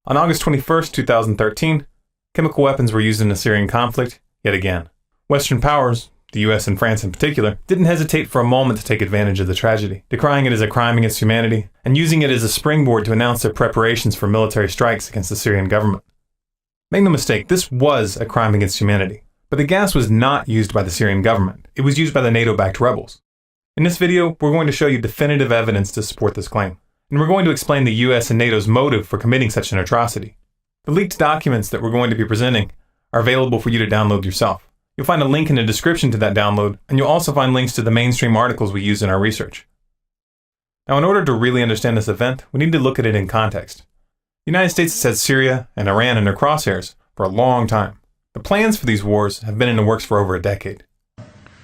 On August 21, 2013, chemical weapons were used in the Syrian conflict yet again. Western powers, the US and France in particular, didn't hesitate for a moment to take advantage of the tragedy, decrying it as a crime against humanity and using it as a springboard to announce their preparations for military strikes against the Syrian government. Make no mistake, this was a crime against humanity. But the gas was not used by the Syrian government. It was used by the NATO-backed rebels. In this video, we're going to show you definitive evidence to support this claim. And we're going to explain the US and NATO's motive for committing such an atrocity. The leaked documents that we're going to be presenting are available for you to download yourself. You'll find a link in the description to that download, and you'll also find links to the mainstream articles we use in our research. Now, in order to really understand this event, we need to look at it in context. The United States has had Syria and Iran in their crosshairs for a long time. The plans for these wars have been in the works for over a decade.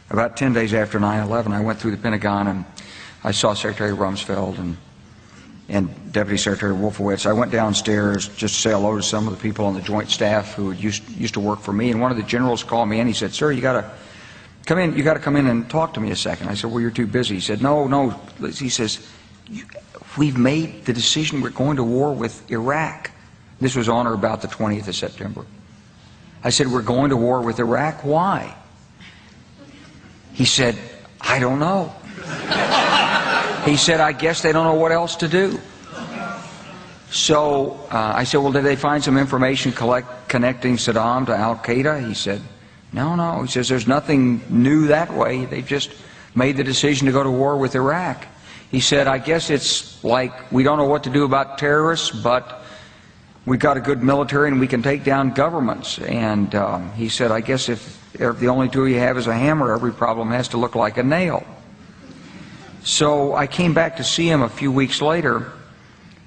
About 10 days after 9/11, I went through the Pentagon and I saw Secretary Rumsfeld and Deputy Secretary Wolfowitz. I went downstairs just to say hello to some of the people on the Joint Staff who used to work for me, and one of the generals called me and he said, "Sir, you got to come in. You got to come in and talk to me a second." I said, "Well, you're too busy." He said, "No." He says, "We've made the decision. We're going to war with Iraq." This was on or about the 20th of September. I said, "We're going to war with Iraq. Why?" He said, "I don't know." He said, "I guess they don't know what else to do." So I said, "Well, did they find some information connecting Saddam to Al-Qaeda?" He said, No. He says, "There's nothing new that way. They just made the decision to go to war with Iraq." He said, "I guess it's like we don't know what to do about terrorists, but we've got a good military and we can take down governments." And he said, "I guess if the only tool you have is a hammer, every problem has to look like a nail." So I came back to see him a few weeks later,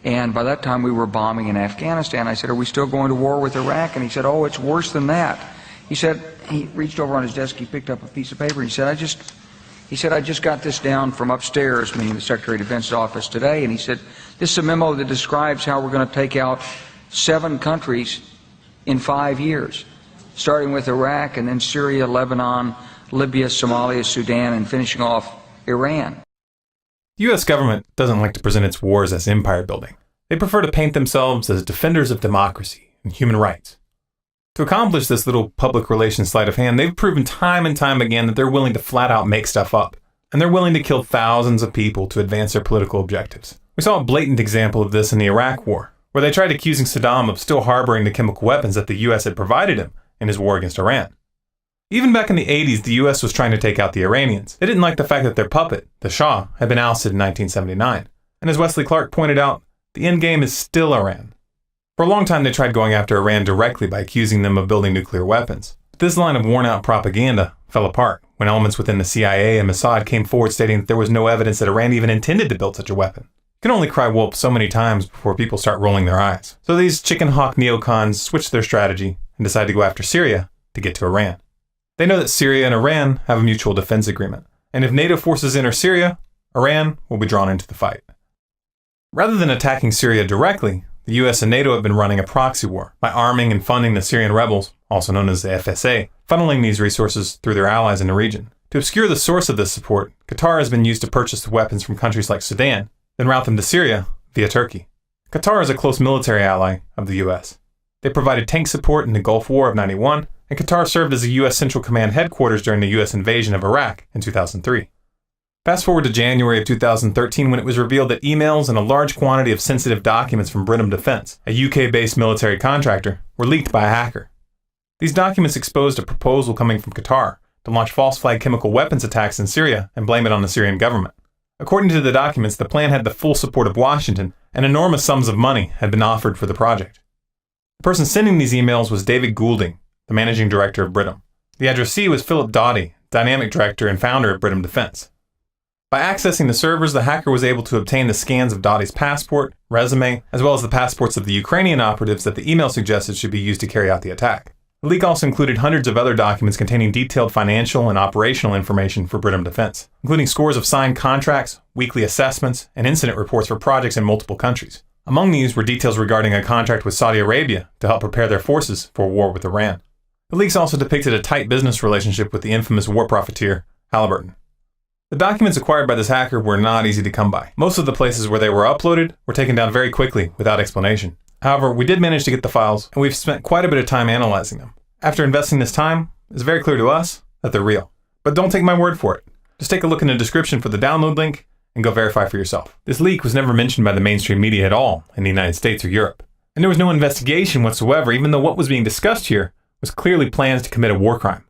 and by that time we were bombing in Afghanistan. I said, "Are we still going to war with Iraq?" And he said, "Oh, it's worse than that." He said, he reached over on his desk, he picked up a piece of paper, and he said, I just got this down from upstairs," meaning the Secretary of Defense's office today, and he said, "This is a memo that describes how we're going to take out 7 countries in 5 years, starting with Iraq and then Syria, Lebanon, Libya, Somalia, Sudan, and finishing off Iran." The US government doesn't like to present its wars as empire building. They prefer to paint themselves as defenders of democracy and human rights. To accomplish this little public relations sleight of hand, they've proven time and time again that they're willing to flat out make stuff up. And they're willing to kill thousands of people to advance their political objectives. We saw a blatant example of this in the Iraq War, where they tried accusing Saddam of still harboring the chemical weapons that the US had provided him in his war against Iran. Even back in the 80s, the US was trying to take out the Iranians. They didn't like the fact that their puppet, the Shah, had been ousted in 1979. And as Wesley Clark pointed out, the end game is still Iran. For a long time, they tried going after Iran directly by accusing them of building nuclear weapons. But this line of worn-out propaganda fell apart when elements within the CIA and Assad came forward stating that there was no evidence that Iran even intended to build such a weapon. You can only cry wolf so many times before people start rolling their eyes. So these chicken hawk neocons switched their strategy and decided to go after Syria to get to Iran. They know that Syria and Iran have a mutual defense agreement, and if NATO forces enter Syria, Iran will be drawn into the fight. Rather than attacking Syria directly, the US and NATO have been running a proxy war by arming and funding the Syrian rebels, also known as the FSA, funneling these resources through their allies in the region. To obscure the source of this support, Qatar has been used to purchase the weapons from countries like Sudan, then route them to Syria via Turkey. Qatar is a close military ally of the US. They provided tank support in the Gulf War of '91, and Qatar served as a US Central Command headquarters during the US invasion of Iraq in 2003. Fast forward to January of 2013 when it was revealed that emails and a large quantity of sensitive documents from Brenham Defense, a UK-based military contractor, were leaked by a hacker. These documents exposed a proposal coming from Qatar to launch false flag chemical weapons attacks in Syria and blame it on the Syrian government. According to the documents, the plan had the full support of Washington, and enormous sums of money had been offered for the project. The person sending these emails was David Goulding, the managing director of Brenham. The addressee was Philip Doughty, dynamic director and founder of Brenham Defense. By accessing the servers, the hacker was able to obtain the scans of Doughty's passport, resume, as well as the passports of the Ukrainian operatives that the email suggested should be used to carry out the attack. The leak also included hundreds of other documents containing detailed financial and operational information for Brenham Defense, including scores of signed contracts, weekly assessments, and incident reports for projects in multiple countries. Among these were details regarding a contract with Saudi Arabia to help prepare their forces for a war with Iran. The leaks also depicted a tight business relationship with the infamous war profiteer, Halliburton. The documents acquired by this hacker were not easy to come by. Most of the places where they were uploaded were taken down very quickly without explanation. However, we did manage to get the files, and we've spent quite a bit of time analyzing them. After investing this time, it's very clear to us that they're real. But don't take my word for it. Just take a look in the description for the download link and go verify for yourself. This leak was never mentioned by the mainstream media at all in the United States or Europe. And there was no investigation whatsoever, even though what was being discussed here was clearly plans to commit a war crime.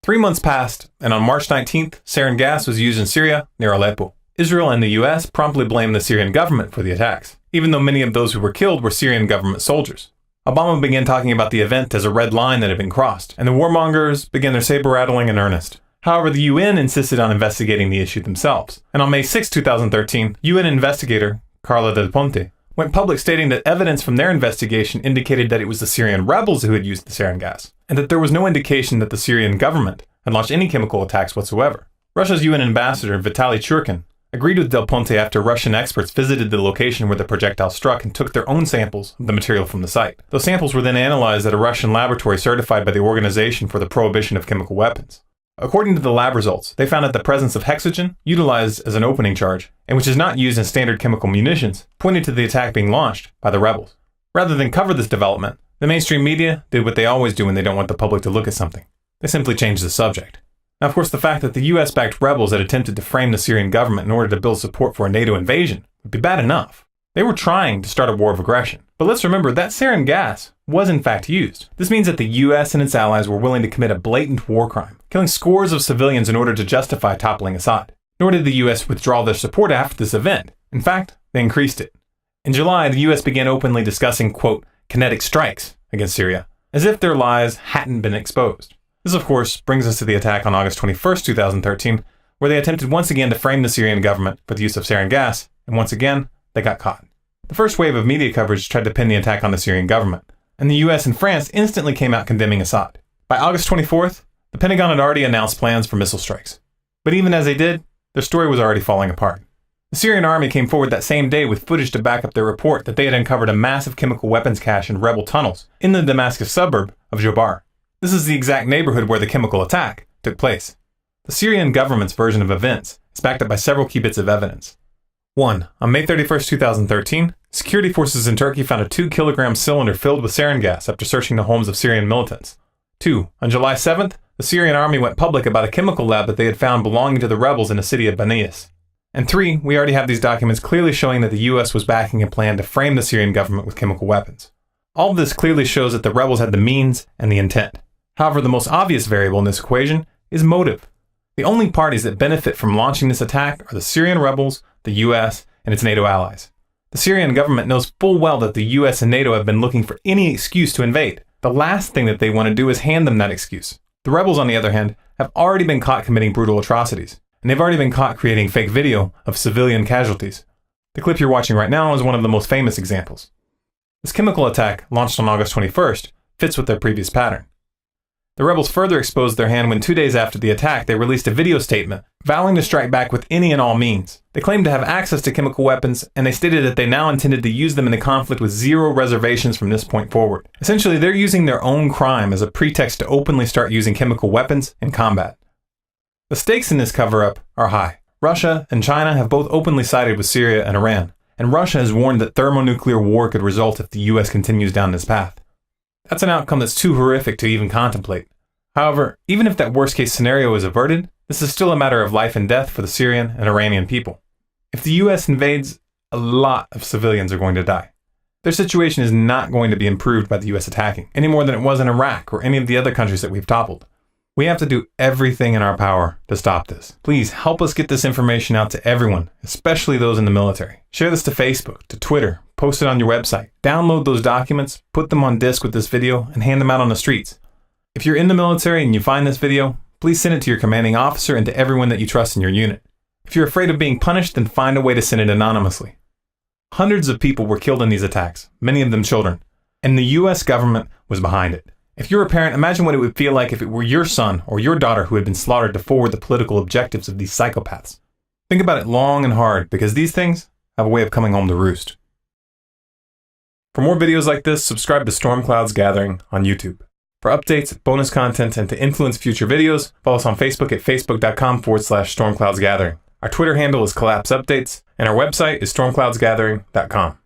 3 months passed, and on March 19th, sarin gas was used in Syria near Aleppo. Israel and the US promptly blamed the Syrian government for the attacks, even though many of those who were killed were Syrian government soldiers. Obama began talking about the event as a red line that had been crossed, and the warmongers began their saber-rattling in earnest. However, the UN insisted on investigating the issue themselves, and on May 6, 2013, UN investigator Carla Del Ponte went public stating that evidence from their investigation indicated that it was the Syrian rebels who had used the sarin gas, and that there was no indication that the Syrian government had launched any chemical attacks whatsoever. Russia's UN ambassador Vitaly Churkin agreed with Del Ponte after Russian experts visited the location where the projectile struck and took their own samples of the material from the site. Those samples were then analyzed at a Russian laboratory certified by the Organization for the Prohibition of Chemical Weapons. According to the lab results, they found that the presence of hexogen, utilized as an opening charge, and which is not used in standard chemical munitions, pointed to the attack being launched by the rebels. Rather than cover this development, the mainstream media did what they always do when they don't want the public to look at something. They simply changed the subject. Now, of course, the fact that the US-backed rebels had attempted to frame the Syrian government in order to build support for a NATO invasion would be bad enough. They were trying to start a war of aggression. But let's remember that sarin gas was in fact used. This means that the US and its allies were willing to commit a blatant war crime, killing scores of civilians in order to justify toppling Assad. Nor did the US withdraw their support after this event. In fact, they increased it. In July, the US began openly discussing, quote, kinetic strikes against Syria, as if their lies hadn't been exposed. This, of course, brings us to the attack on August 21st, 2013, where they attempted once again to frame the Syrian government for the use of sarin gas, and once again, they got caught. The first wave of media coverage tried to pin the attack on the Syrian government, and the US and France instantly came out condemning Assad. By August 24th, the Pentagon had already announced plans for missile strikes. But even as they did, their story was already falling apart. The Syrian army came forward that same day with footage to back up their report that they had uncovered a massive chemical weapons cache in rebel tunnels in the Damascus suburb of Jobar. This is the exact neighborhood where the chemical attack took place. The Syrian government's version of events is backed up by several key bits of evidence. 1. On May 31st, 2013, security forces in Turkey found a 2-kilogram cylinder filled with sarin gas after searching the homes of Syrian militants. 2. On July 7th, the Syrian army went public about a chemical lab that they had found belonging to the rebels in the city of Banias. And 3. We already have these documents clearly showing that the US was backing a plan to frame the Syrian government with chemical weapons. All of this clearly shows that the rebels had the means and the intent. However, the most obvious variable in this equation is motive. The only parties that benefit from launching this attack are the Syrian rebels, the US, and its NATO allies. The Syrian government knows full well that the US and NATO have been looking for any excuse to invade. The last thing that they want to do is hand them that excuse. The rebels, on the other hand, have already been caught committing brutal atrocities, and they've already been caught creating fake video of civilian casualties. The clip you're watching right now is one of the most famous examples. This chemical attack, launched on August 21st, fits with their previous pattern. The rebels further exposed their hand when 2 days after the attack they released a video statement vowing to strike back with any and all means. They claimed to have access to chemical weapons, and they stated that they now intended to use them in the conflict with zero reservations from this point forward. Essentially, they're using their own crime as a pretext to openly start using chemical weapons in combat. The stakes in this cover-up are high. Russia and China have both openly sided with Syria and Iran, and Russia has warned that thermonuclear war could result if the US continues down this path. That's an outcome that's too horrific to even contemplate. However, even if that worst-case scenario is averted, this is still a matter of life and death for the Syrian and Iranian people. If the US invades, a lot of civilians are going to die. Their situation is not going to be improved by the US attacking, any more than it was in Iraq or any of the other countries that we've toppled. We have to do everything in our power to stop this. Please help us get this information out to everyone, especially those in the military. Share this to Facebook, to Twitter, post it on your website. Download those documents, put them on disk with this video, and hand them out on the streets. If you're in the military and you find this video, please send it to your commanding officer and to everyone that you trust in your unit. If you're afraid of being punished, then find a way to send it anonymously. Hundreds of people were killed in these attacks, many of them children, and the US government was behind it. If you're a parent, imagine what it would feel like if it were your son or your daughter who had been slaughtered to forward the political objectives of these psychopaths. Think about it long and hard, because these things have a way of coming home to roost. For more videos like this, subscribe to Stormcloud's Gathering on YouTube. For updates, bonus content, and to influence future videos, follow us on Facebook at facebook.com/StormcloudsGathering. Our Twitter handle is Collapse Updates, and our website is stormcloudsgathering.com.